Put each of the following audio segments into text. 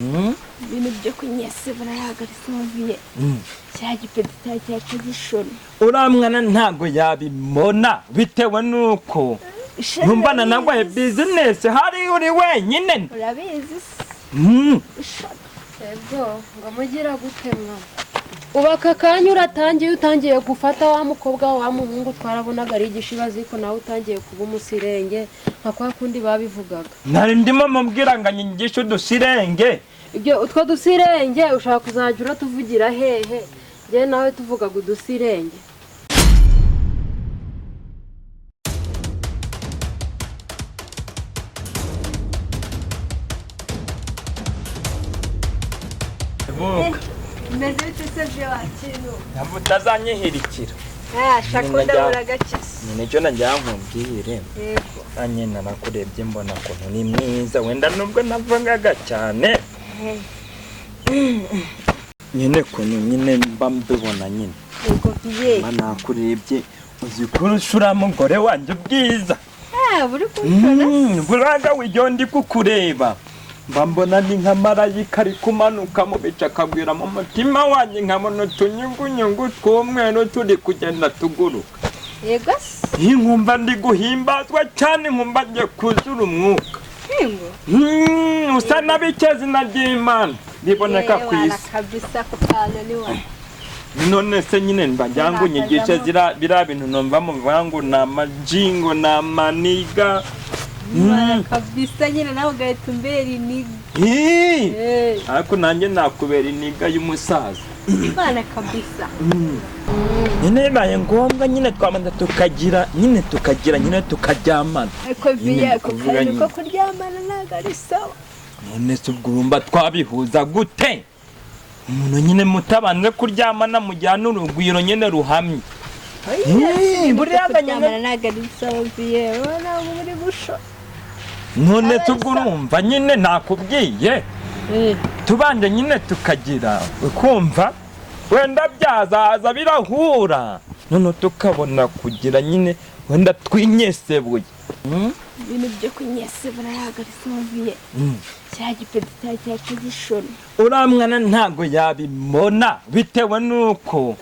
ibintu byo kunyesebura yagarisomviye cya gipedita cyacu gishoni uramwana ntago yabimona bitewe nuko numbana nagwaye business hari uri wenyine urabizi Ego ngo mugira gutemwa ubaka kanya utangiye gufata wa mukobwa wa muhungu twarabonaga ari igishibazi ko nawe utangiye kuba umusirenge nka kwa kundi babivugaga nari ndimo mubwira ngo nyigisho dusirenge ibyo utwo dusirenge ushaka kuzajya uratuvugira hehe je nawe tuvugaga udusirenge meze bitse wakintu mutazanyihirikira shako ndabura gakisi nicyo najya nkumbwire yego anyena nakurebye mbona ko ni mwiza wenda nubwo navugaga cyane nyine kuntu nyine mba mbibona nyine yego biye nakurebye uzi kurushura mugore wanjye bwiza buri kunshora buraga wiyo ndi kukureba mba mbona ni nka marayika ari kumanuka mu bice akagwira mu mutima wanjye nkabona utunyugunyugu tw'umweru turi kugenda tuguruka yego nkumva ndi guhimbazwa cyane nkumva ngiye kuzura umwuka usa n'abikezi na ry'Imana biboneka ku isi kabisa kupana ni wa none se nyine mbajya ngo nyigishe bira bintu numva mu vangu na majingo na maniga kabisa nyine nawe ugahita umbera iniga ariko nanjye nakubera iniga y'umusaza bana kabisa nyine bibaye ngombwa nyine twamanza tukagira nyine tukaryamana ariko biye ko kuryamana ntabwo ari sawa none se ubwo urumva twabihuza gute umuntu nyine mutabanze kuryamana mujyana urugwiro nyine ruhamye buriya kuryamana ntabwo ari sawa biye ntabwo muri busho none se ubwo urumva nyine nakubwiye tubanje nyine tukagira ukumva wenda byazaza birahura none tukabona kugira nyine wenda twinyesebuye ibintu byo kunyesebura yagarisomviye cya gipedita cyacu gishoni uramwana ntago yabimona bitewe nuko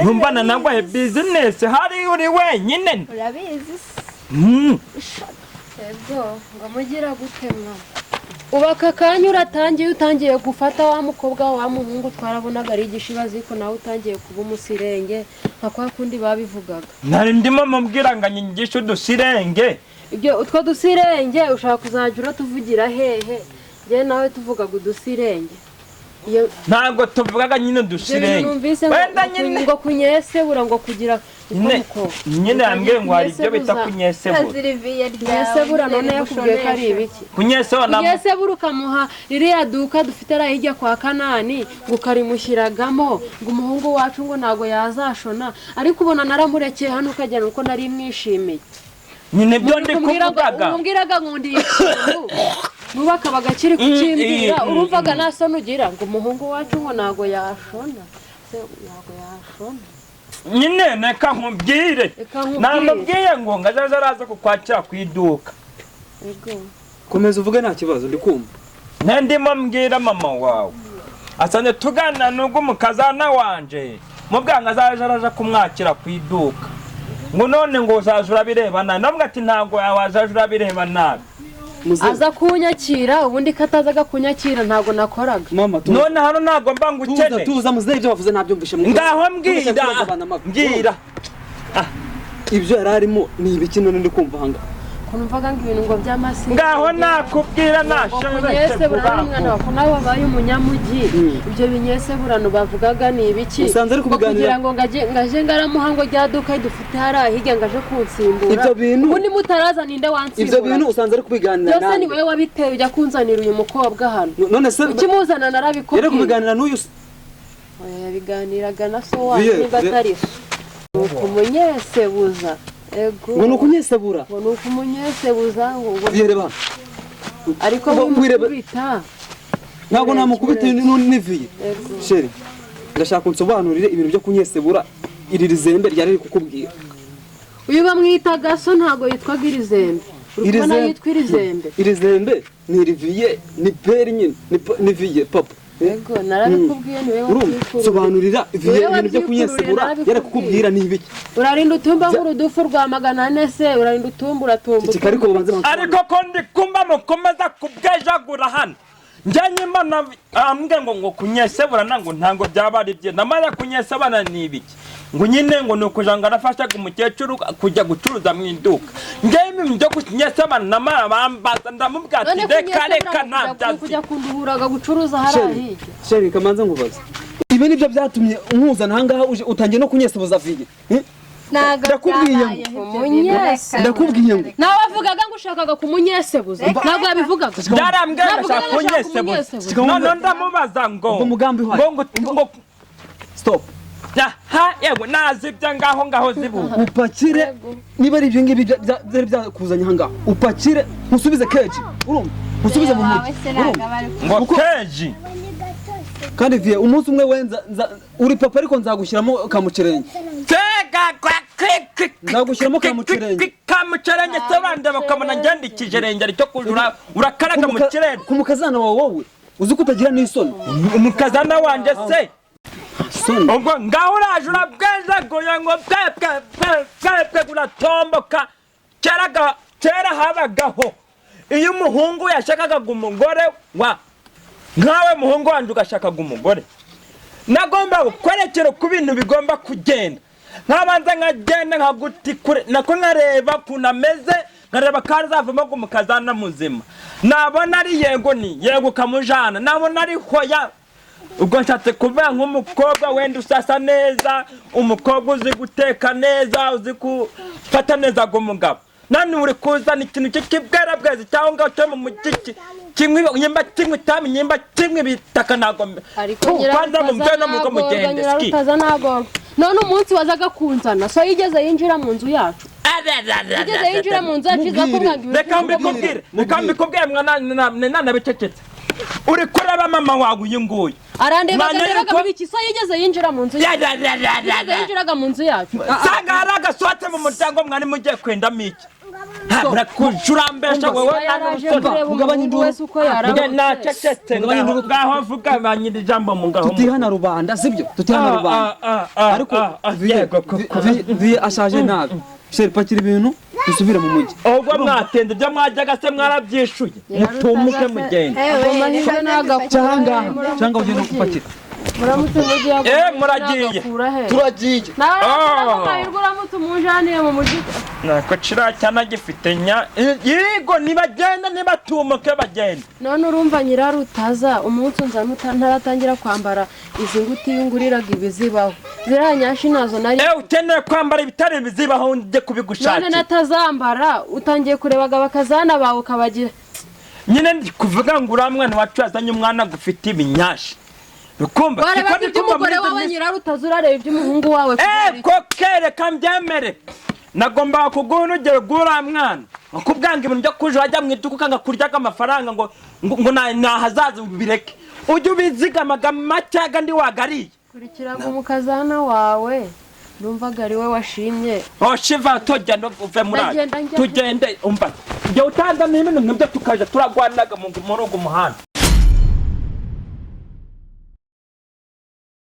numbana nagwaye business hari uri wenyine urabizi Ego ngo mugira gutemwa ubaka kanya utangiye gufata wa mukobwa wa muhungu twarabonaga ari igishibazi ko nawe utangiye kuba umusirenge nka kwa kundi babivugaga nari ndimo mubwira ngo nyigisho dusirenge ibyo utwo dusirenge ushaka kuzajya uratuvugira hehe je nawe tuvugaga udusirenge ntago tuvugaga nyine dusirenge wenda nyine ngo kunyesebura ngo kugira nyine yambwiye ngo hari ibyo bita kunyesebura none yakubwiye ko ari ibiki kunyesebura ukamuha ririya duka dufite ara hirya kwa Kanani ngo ukarimushyiragamo ngo umuhungu wacu ngo ntago yazashona ariko ubona naramurekeye hano ukagera uko nari mwishimiye nyine byo ndi kuvugaga umbwiraga ngundi ikintu nubaka bagakiri kukimbira urumvaga naso nugira ngo umuhungu wacu ngo ntago yashona nyine neka nkubwire namubwiye ngo ngazaza araza kukwakira ku iduka komeza uvuge nta kibazo ndi kumva ndimo mbwira mama wawe asane tugana n'ubwo umukazana wanje mubwanga azaje araza kumwakira ku iduka ngo none ngo uzaje urabireba nabi nabwo ati ntabwo wazaje urabireba nabi aza kunyakira ubundi katazaga kunyakira ntago nakoraga mama none hano ntago mba ngukene tuza muze ibyo bavuze nabyumvishe ngaho mbwira ibyo yararimo ni ibiki none ndi kumva hanga kunumvaga ngo ibintu ngo by'amasi ngaho nakubwira kunyesebura n'umwana wako nawe wabaye umunyamugi ibyo binyeseburano bavugaga ni ibiki usanze ari kubiganira kugira ngo ngaje ngaramuhango ryaduka dufite hari ahijya ngaje kunsimbura ibyo bintu ubundi mutaraza ninde wansimbura ibyo bintu usanze ari kubiganira byose ni wewe wabiteye ujya kunzanira uyu mukobwa hano none se ukimuzana narabikubwiye yere kubiganira n'uyu yabiganiraga na so wacu niba atari so umunyesebuza ngo nukunyesebura ngo nukumunyesebuza ngo yereba ariko mubita ntago namukubita niviye sheri ndashaka unsobanurire ibintu byo kunyesebura iri rizembe ryari rikukubwira uyu bamwita gaso ntago yitwaga irizembe iri zembe ni riviye ni peri nyine ni viye papa. Yego narabikubwiye niwe wakikuru. Sobanurira viye ibintu byo kunyesebura yari kukubwira ni ibiki. Urarinda utumba nk'urudufu rwa 400 se urarinda utumbura. Ariko ko ndi kumba mukomeza kubwejagura hano. Njye mbona ambwe ngo kunyesebura nango ntango byaba ari bye. Namara kunyesebana ni ibiki. Ngo nyine ngo nukujanga arafashaga umukecuru kujya gucuruza mu iduka. Njye byo kunyesebana namara bambaza ndamubwira ati reka ntabyazi. Kujya kunduhuraga gucuruza harahiye. Sheri kamanza ngubaza. Ibi nibyo byatumye nkuzana hangaha utangiye no kunyesebuza viye. Ndakubwiye ngo nawe avugaga ngo ushakaga kumunyesebuza ntabwo yabivugaga byarambwira ashaka kunyesebuza none ndamubaza ngo stop ha yewe nazibya ngaho zibu upakire niba ari ibyo ngibi byari byakuzanye hangaha upakire musubize keji urumva musubize mu mujyi ngo keji kandi viye umunsi umwe wenza uri papa ariko nzagushyiramo kamucerenge ndagushyiramo kamucerenge sebande bakamana ngendikije renge aricyo kujura urakaraga mu kirere kumukazana wawe wowe uzi ko utagira n'isoni umukazana wanje se ubwo ngaho uraje urabwezaguye ngo bwe uratomboka kera habagaho iyo umuhungu yashakaga umugore nkawe muhungu wanje ugashakaga umugore nagomba kwerekera ku bintu bigomba kugenda nkabanza nkagenda nkagutikure nako nkareba kunameze nkareba kandi zavamo kumukazana muzima nabona ari yego ni yego kamujana nabona ari hoya ubwo nshatse kuvuga nk'umukobwa wenda usasa neza umukobwa uzi guteka neza uzi gufata neza umugabo nani uri kuzana ikintu cy'ikibwerabwezi cyangwa ngaho cyo mu mujyi kimwe nyimba kimwe tami nyimba kimwe bitaka nagombe ariko kwanza mu mfano muko mugende ski none umunsi wazaga kunzana so yigeze yinjira mu nzu yacu yigeze yinjira mu nzu yacu zakumwagira reka mbikubwire mwana bicecetse uri kuraba mama wawe uyunguye arandeba gateraga biki so yigeze yinjira mu nzu yacu yinjiraga mu nzu yacu sanga haraga sote mu muryango mwari mugiye kwenda miki habura kujurambesha wowe ugabanya induru wese uko yaraba nacecetse ngaho vuga banyiri jambo mu ngaho tutihana rubanda sibyo tutihana rubanda ariko viye ashaje nabi sheri pakira ibintu dusubire mu mujyi ubwo mwatende byo mwajyaga se mwarabyishuye mutumuke mugende cyangwa ugenda gupakira muramutse mujyi muragiye turagiye uramutse umujaniye mu mujyi nako kira cyana gifite nya yego nibagenda nibatumuke bagenda none urumva Nyirarutaza umunsi nza ntaratangira kwambara izi nguti yunguriraga ibizibaho ziranyashi nazo nari ukeneye kwambara ibitare bizibaho nde kubigushakira none natazambara utangiye kurebaga bakazana bawe kabagira nyine ndi kuvuga ngo uramwana wacu yazanye umwana gufite ibinyashi rukumba kiko ndi kumugore wawe Nyirarutaza urareba iby'umuhungu wawe ko kereka mbyemere nagomba kugunugera gura mwana akubwanga ibintu byo kuje wajya mu iduka kanga kuryaga amafaranga ngo nahazaza ubireke ujye ubizigamaga macyaga ndi wagariye kurikiraga umukazana wawe numvaga ari we washimye shiva tojya no uve muri tugende umva njye utanza n'ibintu nk'ibyo tukaje turagwanaga mu rugo muhanda